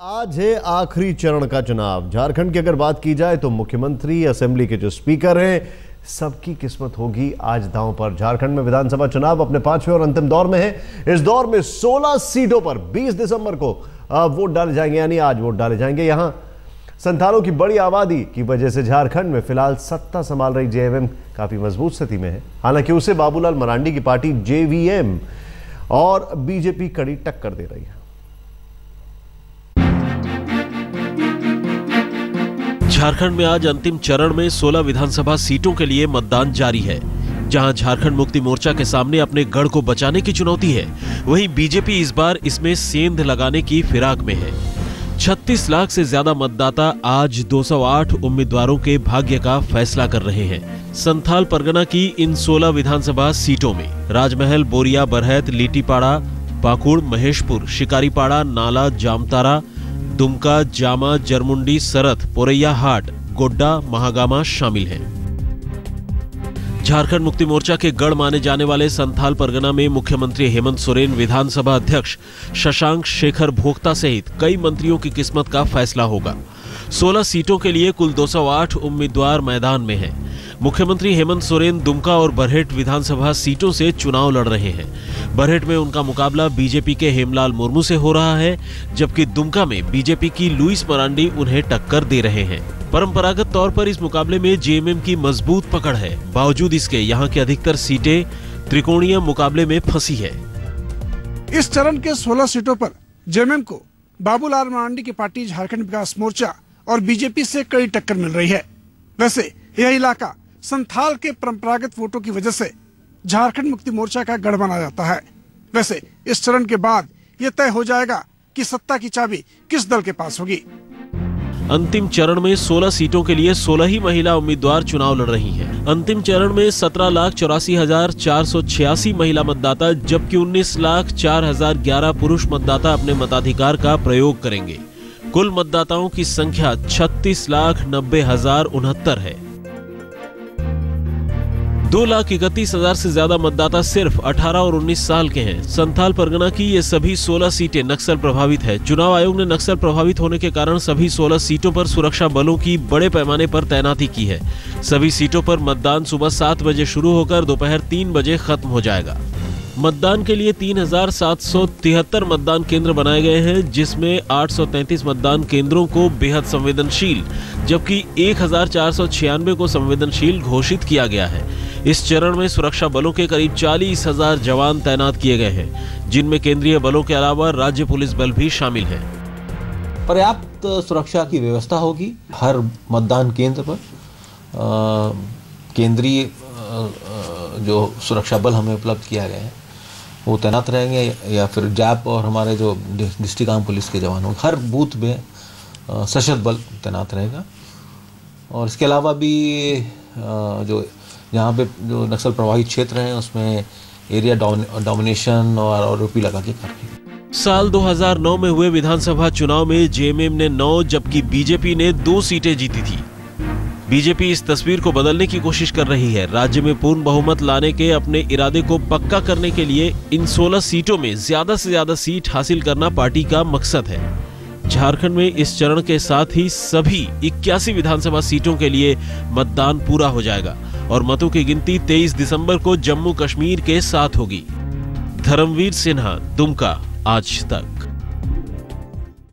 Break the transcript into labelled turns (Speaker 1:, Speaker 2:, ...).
Speaker 1: आज है आखिरी चरण का चुनाव। झारखंड की अगर बात की जाए तो मुख्यमंत्री, असेंबली के जो स्पीकर हैं, सबकी किस्मत होगी आज दांव पर। झारखंड में विधानसभा चुनाव अपने 5वें और अंतिम दौर में है। इस दौर में 16 सीटों पर 20 दिसंबर को वोट डाले जाएंगे, यानी आज वोट डाले जाएंगे। यहां संथालों की बड़ी आबादी की वजह से झारखंड में फिलहाल सत्ता संभाल रही जेएमएम काफी मजबूत स्थिति में है। हालांकि उसे बाबूलाल मरांडी की पार्टी जेवीएम और बीजेपी कड़ी टक्कर दे रही है।
Speaker 2: झारखंड में आज अंतिम चरण में 16 विधानसभा सीटों के लिए मतदान जारी है। जहां झारखंड मुक्ति मोर्चा के सामने अपने गढ़ को बचाने की चुनौती है, वहीं बीजेपी इस बार इसमें सेंध लगाने की फिराक में है। 36 लाख से ज्यादा मतदाता आज 208 उम्मीदवारों के भाग्य का फैसला कर रहे हैं। संथाल परगना की इन 16 विधानसभा सीटों में राजमहल, बोरिया, बरहत, लीटीपाड़ा, पाकुड़, महेशपुर, शिकारीपाड़ा, नाला, जामतारा, दुमका, जामा, जरमुंडी, सरथ, पोरैया हाट, गोड्डा, महागामा शामिल हैं। झारखंड मुक्ति मोर्चा के गढ़ माने जाने वाले संथाल परगना में मुख्यमंत्री हेमंत सोरेन, विधानसभा अध्यक्ष शशांक शेखर भोक्ता सहित कई मंत्रियों की किस्मत का फैसला होगा। 16 सीटों के लिए कुल 208 उम्मीदवार मैदान में हैं। मुख्यमंत्री हेमंत सोरेन दुमका और बरहेट विधानसभा सीटों से चुनाव लड़ रहे हैं। बरहेट में उनका मुकाबला बीजेपी के हेमलाल मुर्मू से हो रहा है, जबकि दुमका में बीजेपी की लुइस मरांडी उन्हें टक्कर दे रहे हैं। परंपरागत तौर पर इस मुकाबले में जेएमएम की मजबूत पकड़ है। बावजूद इसके यहाँ की अधिकतर सीटें त्रिकोणीय मुकाबले में फंसी है।
Speaker 3: इस चरण के 16 सीटों पर जेएमएम को बाबूलाल मरांडी की पार्टी झारखंड विकास मोर्चा और बीजेपी से कड़ी टक्कर मिल रही है। वैसे यह इलाका संथाल के परंपरागत वोटों की वजह से झारखंड मुक्ति मोर्चा का गढ़ माना जाता है। वैसे इस चरण के बाद यह तय हो जाएगा कि सत्ता की चाबी किस दल के पास होगी।
Speaker 2: अंतिम चरण में 16 सीटों के लिए 16 ही महिला उम्मीदवार चुनाव लड़ रही हैं। अंतिम चरण में 17,84,486 महिला मतदाता, जबकि 19,04,011 पुरुष मतदाता अपने मताधिकार का प्रयोग करेंगे। कुल मतदाताओं की संख्या 36,90,069 है। 2,31,000 से ज्यादा मतदाता सिर्फ 18 और 19 साल के हैं। संथाल परगना की ये सभी 16 सीटें नक्सल प्रभावित है। चुनाव आयोग ने नक्सल प्रभावित होने के कारण सभी 16 सीटों पर सुरक्षा बलों की बड़े पैमाने पर तैनाती की है। सभी सीटों पर मतदान सुबह 7 बजे शुरू होकर दोपहर 3 बजे खत्म हो जाएगा। मतदान के लिए 3,773 मतदान केंद्र बनाए गए हैं, जिसमें 833 मतदान केंद्रों को बेहद संवेदनशील, जबकि 1,496 को संवेदनशील घोषित किया गया है। इस चरण में सुरक्षा बलों के करीब 40,000 जवान तैनात किए गए हैं, जिनमें केंद्रीय बलों के अलावा राज्य पुलिस बल भी शामिल है।
Speaker 4: पर्याप्त सुरक्षा की व्यवस्था होगी। हर मतदान केंद्र पर केंद्रीय जो सुरक्षा बल हमें उपलब्ध किया गया है वो तैनात रहेंगे, या फिर जैप और हमारे जो डिस्ट्रिक्ट आर्म पुलिस के जवान होंगे। हर बूथ में सशस्त्र बल तैनात रहेगा। और इसके अलावा भी जो यहाँ पे जो नक्सल प्रभावित क्षेत्र हैं उसमें एरिया डोमिनेशन और आरोपी लगा के काफी।
Speaker 2: साल 2009 में हुए विधानसभा चुनाव में जेएमएम ने 9 जबकि बीजेपी ने 2 सीटें जीती थी। बीजेपी इस तस्वीर को बदलने की कोशिश कर रही है। राज्य में पूर्ण बहुमत लाने के अपने इरादे को पक्का करने के लिए इन 16 सीटों में ज्यादा से ज्यादा सीट हासिल करना पार्टी का मकसद है। झारखंड में इस चरण के साथ ही सभी 81 विधानसभा सीटों के लिए मतदान पूरा हो जाएगा और मतों की गिनती 23 दिसंबर को जम्मू कश्मीर के साथ होगी। धर्मवीर सिन्हा, दुमका, आज तक।